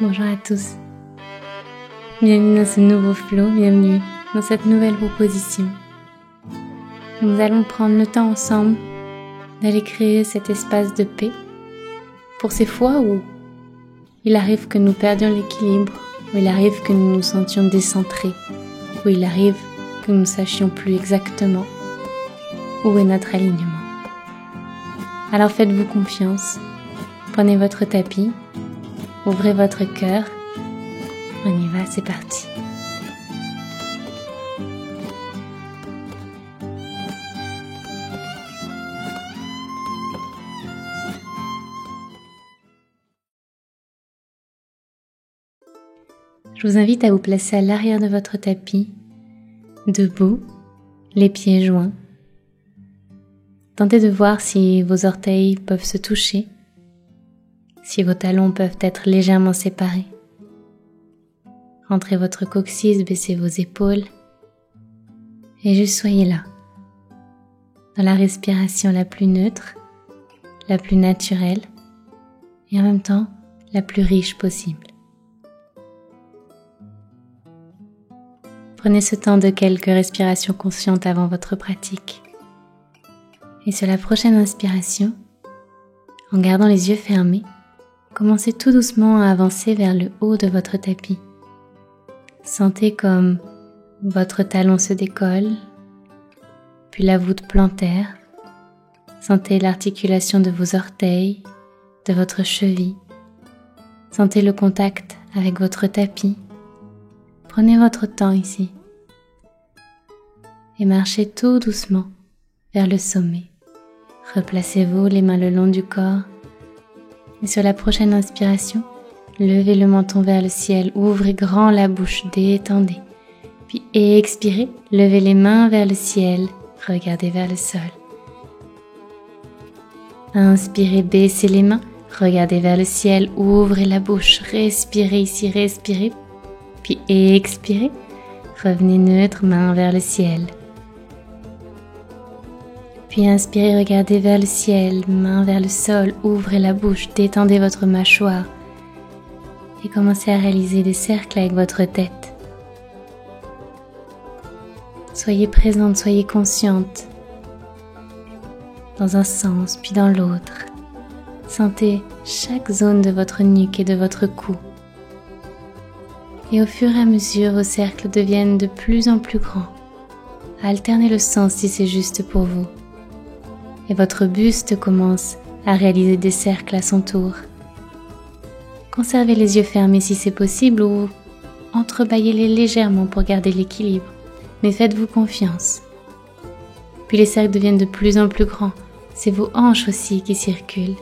Bonjour à tous. Bienvenue dans ce nouveau flow, bienvenue dans cette nouvelle proposition. Nous allons prendre le temps ensemble d'aller créer cet espace de paix pour ces fois où il arrive que nous perdions l'équilibre, où il arrive que nous nous sentions décentrés, où il arrive que nous ne sachions plus exactement où est notre alignement. Alors faites-vous confiance, prenez votre tapis, ouvrez votre cœur, on y va, c'est parti. Je vous invite à vous placer à l'arrière de votre tapis, debout, les pieds joints. Tentez de voir si vos orteils peuvent se toucher, si vos talons peuvent être légèrement séparés. Rentrez votre coccyx, baissez vos épaules et juste soyez là, dans la respiration la plus neutre, la plus naturelle et en même temps la plus riche possible. Prenez ce temps de quelques respirations conscientes avant votre pratique. Et sur la prochaine inspiration, en gardant les yeux fermés, commencez tout doucement à avancer vers le haut de votre tapis. Sentez comme votre talon se décolle, puis la voûte plantaire. Sentez l'articulation de vos orteils, de votre cheville. Sentez le contact avec votre tapis. Prenez votre temps ici et marchez tout doucement vers le sommet. Replacez-vous les mains le long du corps et sur la prochaine inspiration, levez le menton vers le ciel, ouvrez grand la bouche, détendez. Puis expirez, levez les mains vers le ciel, regardez vers le sol. Inspirez, baissez les mains, regardez vers le ciel, ouvrez la bouche, respirez ici, respirez. Puis expirez, revenez neutre, main vers le ciel. Puis inspirez, regardez vers le ciel, main vers le sol, ouvrez la bouche, détendez votre mâchoire et commencez à réaliser des cercles avec votre tête. Soyez présente, soyez consciente dans un sens puis dans l'autre. Sentez chaque zone de votre nuque et de votre cou. Et au fur et à mesure, vos cercles deviennent de plus en plus grands. Alternez le sens si c'est juste pour vous. Et votre buste commence à réaliser des cercles à son tour. Conservez les yeux fermés si c'est possible ou entrebâillez-les légèrement pour garder l'équilibre. Mais faites-vous confiance. Puis les cercles deviennent de plus en plus grands. C'est vos hanches aussi qui circulent.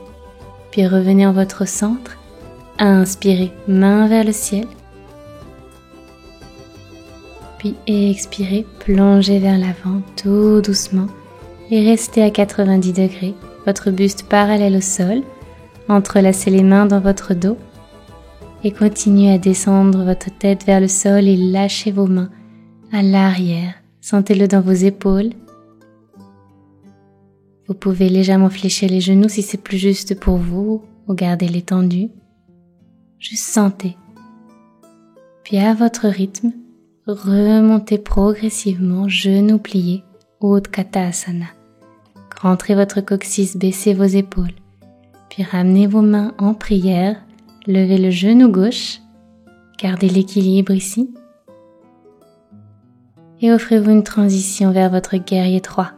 Puis revenez en votre centre. Inspirez, main vers le ciel. Puis expirez, plongez vers l'avant tout doucement et restez à 90 degrés, votre buste parallèle au sol, entrelacez les mains dans votre dos et continuez à descendre votre tête vers le sol et lâchez vos mains à l'arrière, sentez-le dans vos épaules. Vous pouvez légèrement fléchir les genoux si c'est plus juste pour vous ou gardez-les tendus. Juste sentez. Puis à votre rythme, remontez progressivement, genoux pliés, Utkatasana. Rentrez votre coccyx, baissez vos épaules. Puis ramenez vos mains en prière, levez le genou gauche, gardez l'équilibre ici. Et offrez-vous une transition vers votre guerrier 3.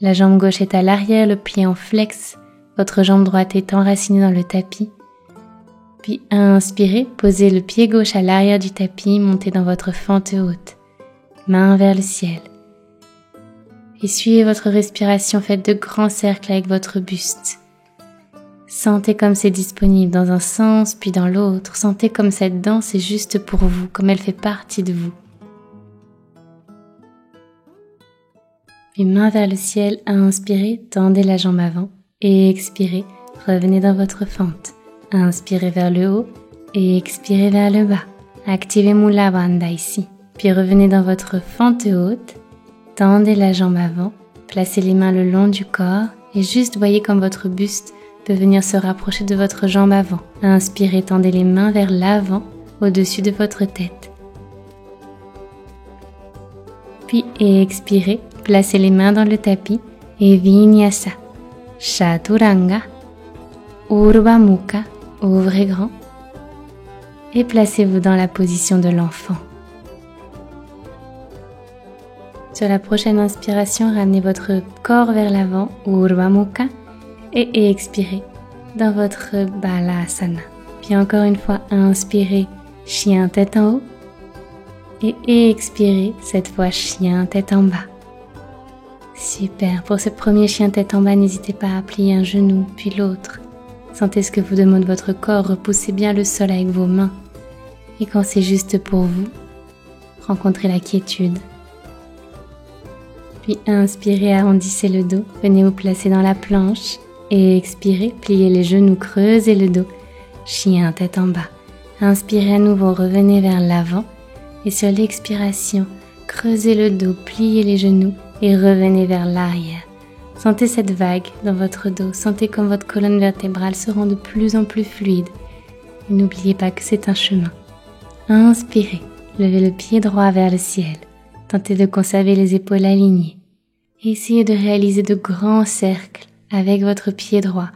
La jambe gauche est à l'arrière, le pied en flex, votre jambe droite est enracinée dans le tapis. Puis inspirez, posez le pied gauche à l'arrière du tapis, montez dans votre fente haute, main vers le ciel. Et suivez votre respiration, faites de grands cercles avec votre buste. Sentez comme c'est disponible dans un sens puis dans l'autre, sentez comme cette danse est juste pour vous, comme elle fait partie de vous. Puis main vers le ciel, inspirez, tendez la jambe avant et expirez, revenez dans votre fente. Inspirez vers le haut et expirez vers le bas. Activez Mula Bandha ici. Puis revenez dans votre fente haute. Tendez la jambe avant. Placez les mains le long du corps et juste voyez comme votre buste de venir se rapprocher de votre jambe avant. Inspirez, tendez les mains vers l'avant, au-dessus de votre tête. Puis expirez, placez les mains dans le tapis et Vinyasa, Chaturanga, Urdhva Mukha, ouvrez grand et placez-vous dans la position de l'enfant. Sur la prochaine inspiration, ramenez votre corps vers l'avant, Urdhva Mukha, et expirez dans votre Balasana. Puis encore une fois, inspirez, chien tête en haut, et expirez, cette fois chien tête en bas. Super, pour ce premier chien tête en bas, n'hésitez pas à plier un genou, puis l'autre. Sentez ce que vous demande votre corps, repoussez bien le sol avec vos mains. Et quand c'est juste pour vous, rencontrez la quiétude. Puis inspirez, arrondissez le dos, venez vous placer dans la planche. Et expirez, pliez les genoux, creusez le dos, chien tête en bas. Inspirez à nouveau, revenez vers l'avant. Et sur l'expiration, creusez le dos, pliez les genoux et revenez vers l'arrière. Sentez cette vague dans votre dos, sentez comme votre colonne vertébrale se rend de plus en plus fluide. Et n'oubliez pas que c'est un chemin. Inspirez, levez le pied droit vers le ciel. Tentez de conserver les épaules alignées. Essayez de réaliser de grands cercles avec votre pied droit,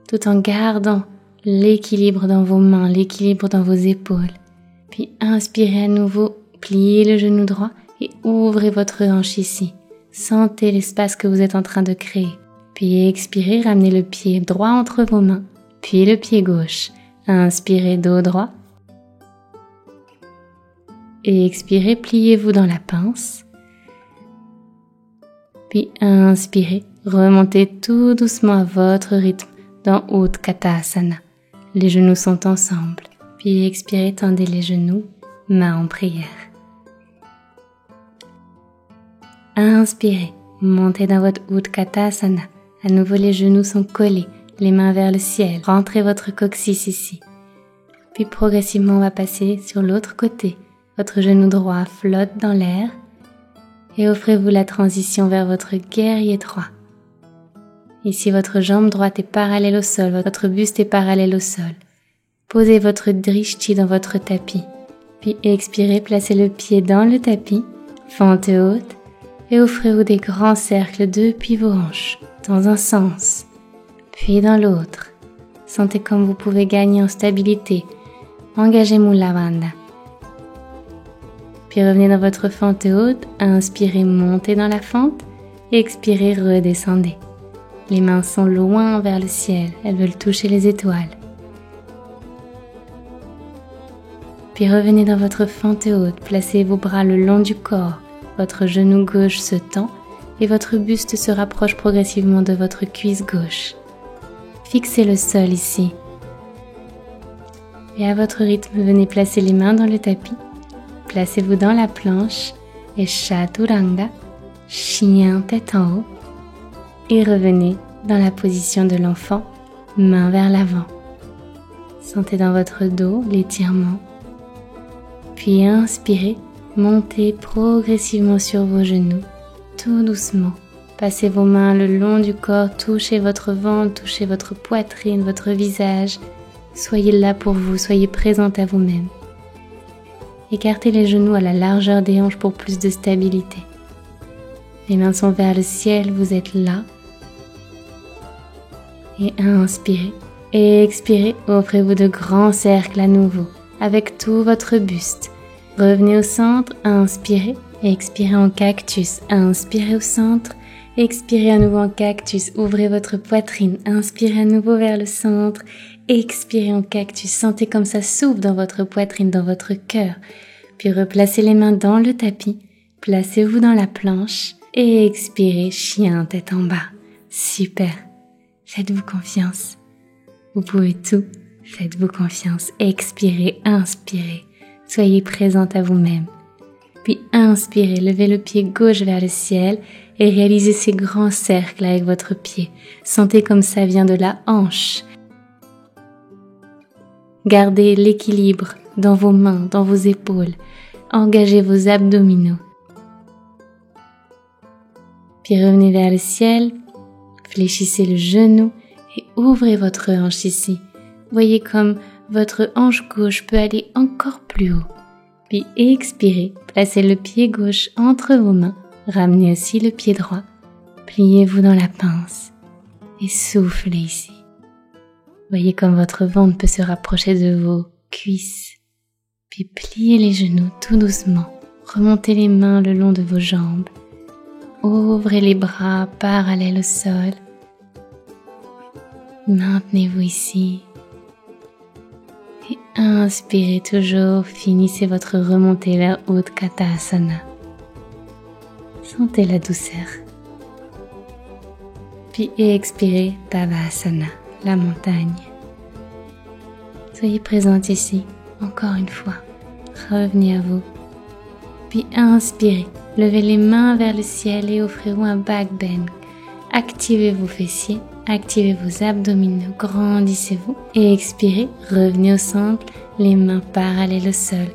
tout en gardant l'équilibre dans vos mains, l'équilibre dans vos épaules. Puis inspirez à nouveau, pliez le genou droit et ouvrez votre hanche ici. Sentez l'espace que vous êtes en train de créer. Puis expirez, ramenez le pied droit entre vos mains, puis le pied gauche. Inspirez, dos droit. Et expirez, pliez-vous dans la pince. Puis inspirez, remontez tout doucement à votre rythme dans Utkatasana. Les genoux sont ensemble. Puis expirez, tendez les genoux, mains en prière. Inspirez, montez dans votre Utkatasana. À nouveau, les genoux sont collés, les mains vers le ciel. Rentrez votre coccyx ici. Puis progressivement, on va passer sur l'autre côté. Votre genou droit flotte dans l'air et offrez-vous la transition vers votre guerrier droit. Ici, votre jambe droite est parallèle au sol, votre buste est parallèle au sol. Posez votre drishti dans votre tapis. Puis expirez, placez le pied dans le tapis, fente haute, et offrez-vous des grands cercles depuis vos hanches, dans un sens, puis dans l'autre. Sentez comme vous pouvez gagner en stabilité. Engagez Mula Bandha. Puis revenez dans votre fente haute, inspirez, montez dans la fente, et expirez, redescendez. Les mains sont loin vers le ciel, elles veulent toucher les étoiles. Puis revenez dans votre fente haute, placez vos bras le long du corps, votre genou gauche se tend et votre buste se rapproche progressivement de votre cuisse gauche. Fixez le sol ici. Et à votre rythme, venez placer les mains dans le tapis. Placez-vous dans la planche et Chaturanga, chien tête en haut. Et revenez dans la position de l'enfant, main vers l'avant. Sentez dans votre dos l'étirement. Puis inspirez, montez progressivement sur vos genoux, tout doucement. Passez vos mains le long du corps, touchez votre ventre, touchez votre poitrine, votre visage. Soyez là pour vous, soyez présente à vous-même. Écartez les genoux à la largeur des hanches pour plus de stabilité. Les mains sont vers le ciel, vous êtes là. Et inspirez et expirez, offrez-vous de grands cercles à nouveau, avec tout votre buste. Revenez au centre, inspirez, expirez en cactus, inspirez au centre, expirez à nouveau en cactus, ouvrez votre poitrine, inspirez à nouveau vers le centre, expirez en cactus, sentez comme ça s'ouvre dans votre poitrine, dans votre cœur, puis replacez les mains dans le tapis, placez-vous dans la planche et expirez, chien tête en bas. Super, faites-vous confiance, vous pouvez tout, faites-vous confiance, expirez, inspirez, soyez présente à vous-même. Puis inspirez, levez le pied gauche vers le ciel et réalisez ces grands cercles avec votre pied. Sentez comme ça vient de la hanche. Gardez l'équilibre dans vos mains, dans vos épaules. Engagez vos abdominaux. Puis revenez vers le ciel, fléchissez le genou et ouvrez votre hanche ici. Voyez comme votre hanche gauche peut aller encore plus haut. Puis expirez, placez le pied gauche entre vos mains, ramenez aussi le pied droit, pliez-vous dans la pince et soufflez ici. Voyez comme votre ventre peut se rapprocher de vos cuisses, puis pliez les genoux tout doucement, remontez les mains le long de vos jambes, ouvrez les bras parallèles au sol, maintenez-vous ici. Et inspirez toujours, finissez votre remontée vers Utkatasana. Sentez la douceur. Puis expirez Tadasana, la montagne. Soyez présente ici, encore une fois. Revenez à vous. Puis inspirez, levez les mains vers le ciel et offrez-vous un back bend. Activez vos fessiers. Activez vos abdominaux, grandissez-vous et expirez, revenez au centre, les mains parallèles au sol.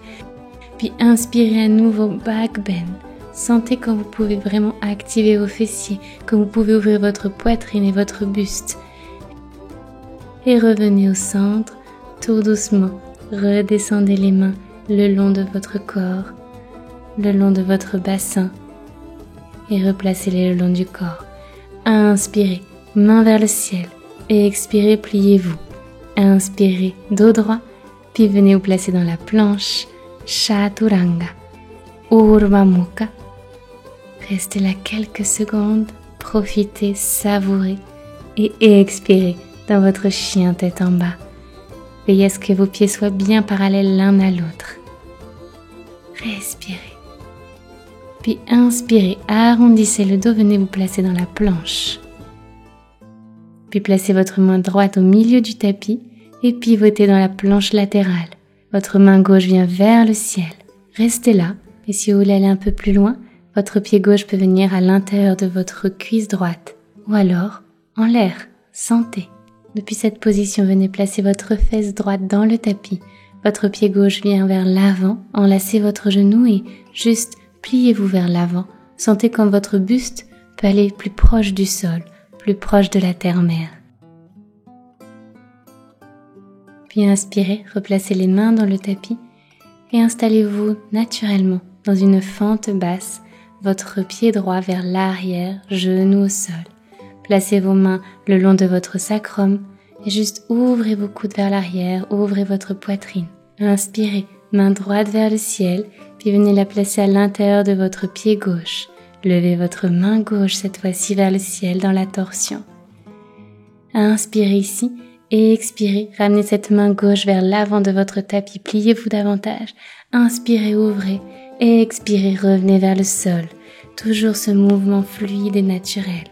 Puis inspirez à nouveau, back bend. Sentez quand vous pouvez vraiment activer vos fessiers, quand vous pouvez ouvrir votre poitrine et votre buste. Et revenez au centre, tout doucement, redescendez les mains le long de votre corps, le long de votre bassin et replacez-les le long du corps. Inspirez. Main vers le ciel et expirez, pliez-vous. Inspirez, dos droit, puis venez vous placer dans la planche, Chaturanga, Urdhva Mukha. Restez là quelques secondes, profitez, savourez et expirez dans votre chien tête en bas. Veillez à ce que vos pieds soient bien parallèles l'un à l'autre. Respirez. Puis inspirez, arrondissez le dos, venez vous placer dans la planche. Puis placez votre main droite au milieu du tapis et pivotez dans la planche latérale. Votre main gauche vient vers le ciel. Restez là et si vous voulez aller un peu plus loin, votre pied gauche peut venir à l'intérieur de votre cuisse droite ou alors en l'air. Sentez. Depuis cette position, venez placer votre fesse droite dans le tapis. Votre pied gauche vient vers l'avant, enlacez votre genou et juste pliez-vous vers l'avant. Sentez comme votre buste peut aller plus proche du sol, plus proche de la terre-mère. Puis inspirez, replacez les mains dans le tapis et installez-vous naturellement dans une fente basse, votre pied droit vers l'arrière, genou au sol. Placez vos mains le long de votre sacrum et juste ouvrez vos coudes vers l'arrière, ouvrez votre poitrine. Inspirez, main droite vers le ciel, puis venez la placer à l'intérieur de votre pied gauche. Levez votre main gauche cette fois-ci vers le ciel dans la torsion. Inspirez ici et expirez. Ramenez cette main gauche vers l'avant de votre tapis. Pliez-vous davantage. Inspirez, ouvrez. Et expirez, revenez vers le sol. Toujours ce mouvement fluide et naturel.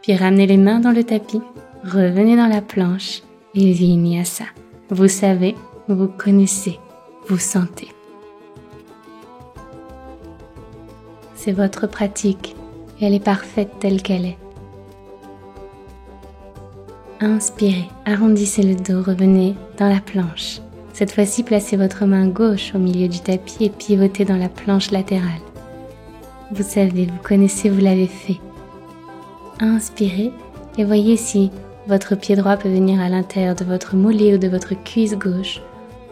Puis ramenez les mains dans le tapis. Revenez dans la planche et Vinyasa. Vous savez, vous connaissez, vous sentez. C'est votre pratique et elle est parfaite telle qu'elle est. Inspirez, arrondissez le dos, revenez dans la planche. Cette fois-ci, placez votre main gauche au milieu du tapis et pivotez dans la planche latérale. Vous savez, vous connaissez, vous l'avez fait. Inspirez et voyez si votre pied droit peut venir à l'intérieur de votre mollet ou de votre cuisse gauche,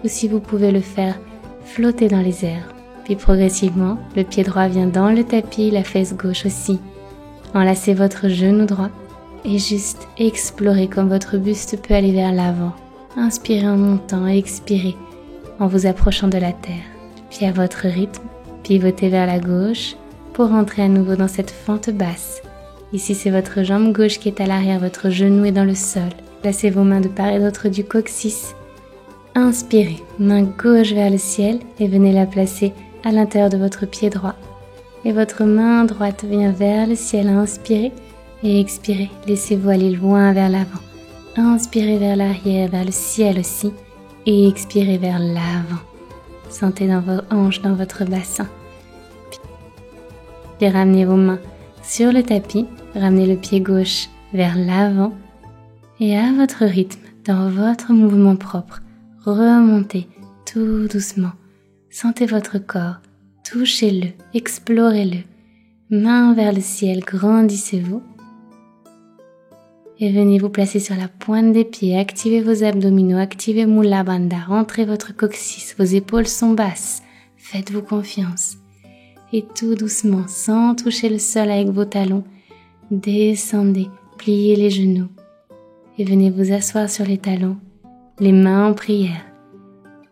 ou si vous pouvez le faire flotter dans les airs. Puis progressivement, le pied droit vient dans le tapis, la fesse gauche aussi. Enlacez votre genou droit et juste explorez comme votre buste peut aller vers l'avant. Inspirez en montant et expirez en vous approchant de la terre. Puis à votre rythme, pivotez vers la gauche pour rentrer à nouveau dans cette fente basse. Ici, c'est votre jambe gauche qui est à l'arrière, votre genou est dans le sol. Placez vos mains de part et d'autre du coccyx. Inspirez, main gauche vers le ciel et venez la placer à l'intérieur de votre pied droit. Et votre main droite vient vers le ciel. Inspirez et expirez. Laissez-vous aller loin vers l'avant. Inspirez vers l'arrière, vers le ciel aussi. Et expirez vers l'avant. Sentez dans vos hanches, dans votre bassin. Puis ramenez vos mains sur le tapis. Ramenez le pied gauche vers l'avant. Et à votre rythme, dans votre mouvement propre, remontez tout doucement. Sentez votre corps, touchez-le, explorez-le. Main vers le ciel, grandissez-vous. Et venez vous placer sur la pointe des pieds, activez vos abdominaux, activez Mula Bandha, rentrez votre coccyx, vos épaules sont basses, faites-vous confiance. Et tout doucement, sans toucher le sol avec vos talons, descendez, pliez les genoux et venez vous asseoir sur les talons, les mains en prière.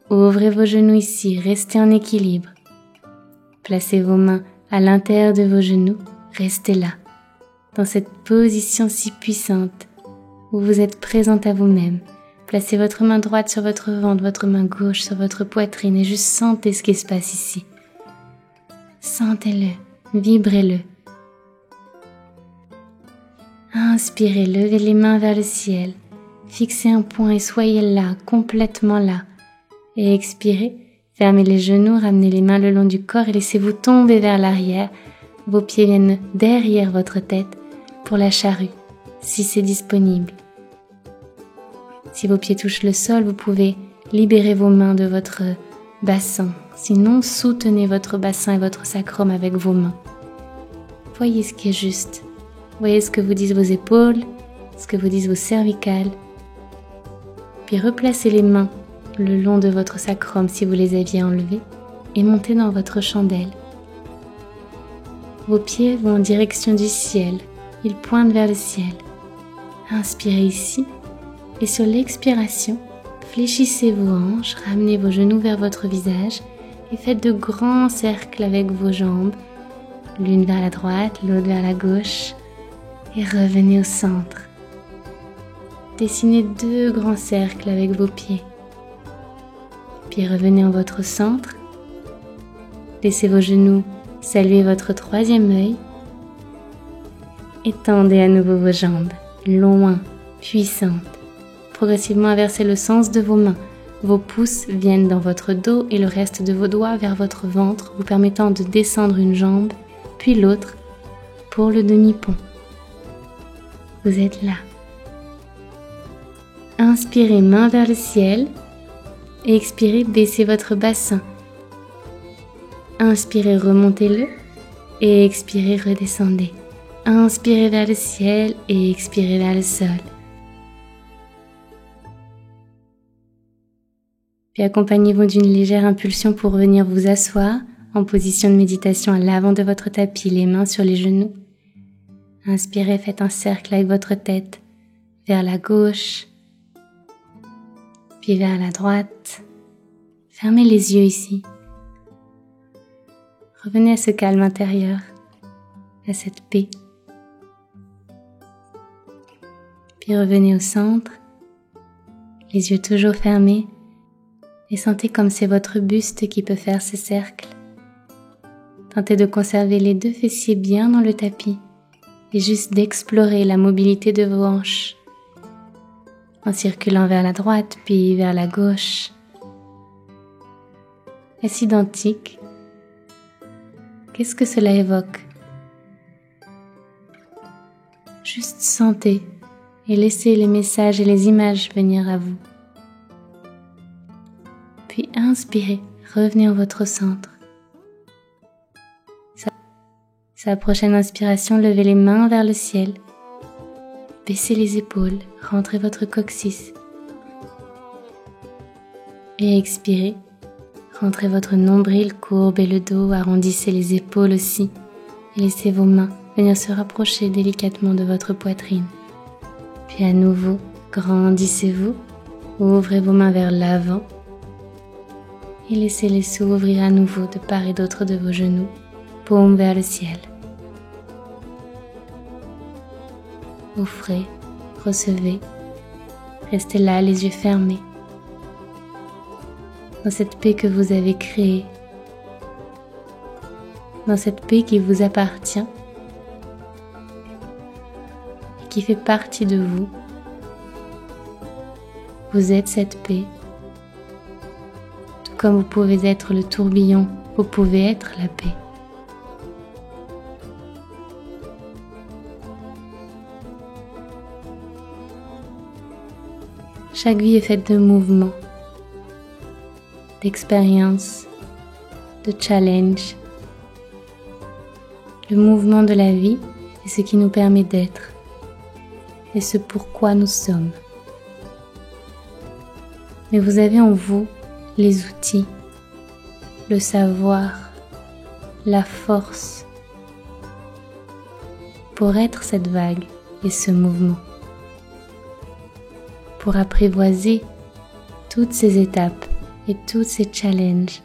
Ouvrez vos genoux ici, restez en équilibre. Placez vos mains à l'intérieur de vos genoux, restez là, dans cette position si puissante où vous êtes présente à vous-même. Placez votre main droite sur votre ventre, votre main gauche sur votre poitrine et juste sentez ce qui se passe ici. Sentez-le, vibrez-le. Inspirez, levez les mains vers le ciel, fixez un point et soyez là, complètement là. Et expirez, fermez les genoux, ramenez les mains le long du corps et laissez-vous tomber vers l'arrière. Vos pieds viennent derrière votre tête pour la charrue, si c'est disponible. Si vos pieds touchent le sol, vous pouvez libérer vos mains de votre bassin. Sinon, soutenez votre bassin et votre sacrum avec vos mains. Voyez ce qui est juste. Voyez ce que vous disent vos épaules, ce que vous disent vos cervicales. Puis replacez les mains le long de votre sacrum si vous les aviez enlevés et montez dans votre chandelle. Vos pieds vont en direction du ciel, ils pointent vers le ciel. Inspirez ici et sur l'expiration, fléchissez vos hanches, ramenez vos genoux vers votre visage et faites de grands cercles avec vos jambes, l'une vers la droite, l'autre vers la gauche, et revenez au centre. Dessinez 2 grands cercles avec vos pieds. Puis revenez en votre centre. Laissez vos genoux saluer votre 3e œil. Étendez à nouveau vos jambes, loin, puissantes. Progressivement inversez le sens de vos mains. Vos pouces viennent dans votre dos et le reste de vos doigts vers votre ventre, vous permettant de descendre une jambe, puis l'autre, pour le demi-pont. Vous êtes là. Inspirez, main vers le ciel. Et expirez, baissez votre bassin. Inspirez, remontez-le. Et expirez, redescendez. Inspirez vers le ciel et expirez vers le sol. Puis accompagnez-vous d'une légère impulsion pour venir vous asseoir en position de méditation à l'avant de votre tapis, les mains sur les genoux. Inspirez, faites un cercle avec votre tête vers la gauche, puis vers la droite. Fermez les yeux ici. Revenez à ce calme intérieur, à cette paix. Puis revenez au centre, les yeux toujours fermés, et sentez comme c'est votre buste qui peut faire ces cercles. Tentez de conserver les 2 fessiers bien dans le tapis et juste d'explorer la mobilité de vos hanches en circulant vers la droite puis vers la gauche. Est-ce identique? Qu'est-ce que cela évoque? Juste sentez et laissez les messages et les images venir à vous. Puis inspirez, revenez en votre centre. Sa prochaine inspiration, levez les mains vers le ciel. Baissez les épaules, rentrez votre coccyx. Et expirez, rentrez votre nombril, courbez le dos, arrondissez les épaules aussi. Et laissez vos mains venir se rapprocher délicatement de votre poitrine. Puis à nouveau, grandissez-vous, ouvrez vos mains vers l'avant. Et laissez-les s'ouvrir à nouveau de part et d'autre de vos genoux, paume vers le ciel. Offrez, recevez, restez là les yeux fermés, dans cette paix que vous avez créée, dans cette paix qui vous appartient et qui fait partie de vous. Vous êtes cette paix. Tout comme vous pouvez être le tourbillon, vous pouvez être la paix. Chaque vie est faite de mouvements, d'expériences, de challenges. Le mouvement de la vie est ce qui nous permet d'être. et ce pourquoi nous sommes. Mais vous avez en vous les outils, le savoir, la force pour être cette vague et ce mouvement, pour apprivoiser toutes ces étapes et tous ces challenges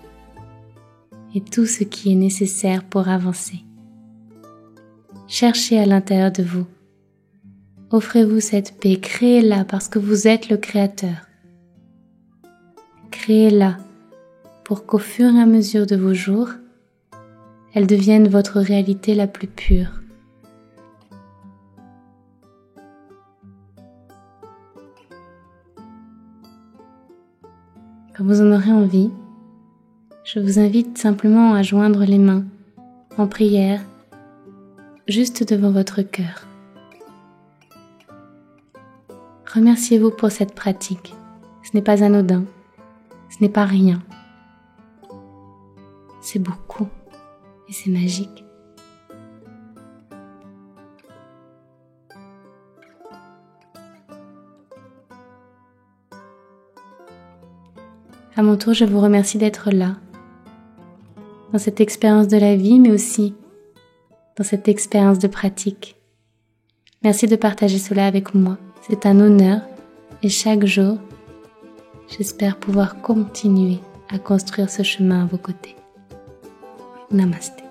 et tout ce qui est nécessaire pour avancer. Cherchez à l'intérieur de vous. Offrez-vous cette paix, créez-la parce que vous êtes le créateur. Créez-la pour qu'au fur et à mesure de vos jours, elle devienne votre réalité la plus pure. Quand vous en aurez envie, je vous invite simplement à joindre les mains en prière juste devant votre cœur. Remerciez-vous pour cette pratique. Ce n'est pas anodin, ce n'est pas rien. C'est beaucoup et c'est magique. À mon tour, je vous remercie d'être là, dans cette expérience de la vie, mais aussi dans cette expérience de pratique. Merci de partager cela avec moi. C'est un honneur et chaque jour, j'espère pouvoir continuer à construire ce chemin à vos côtés. Namasté.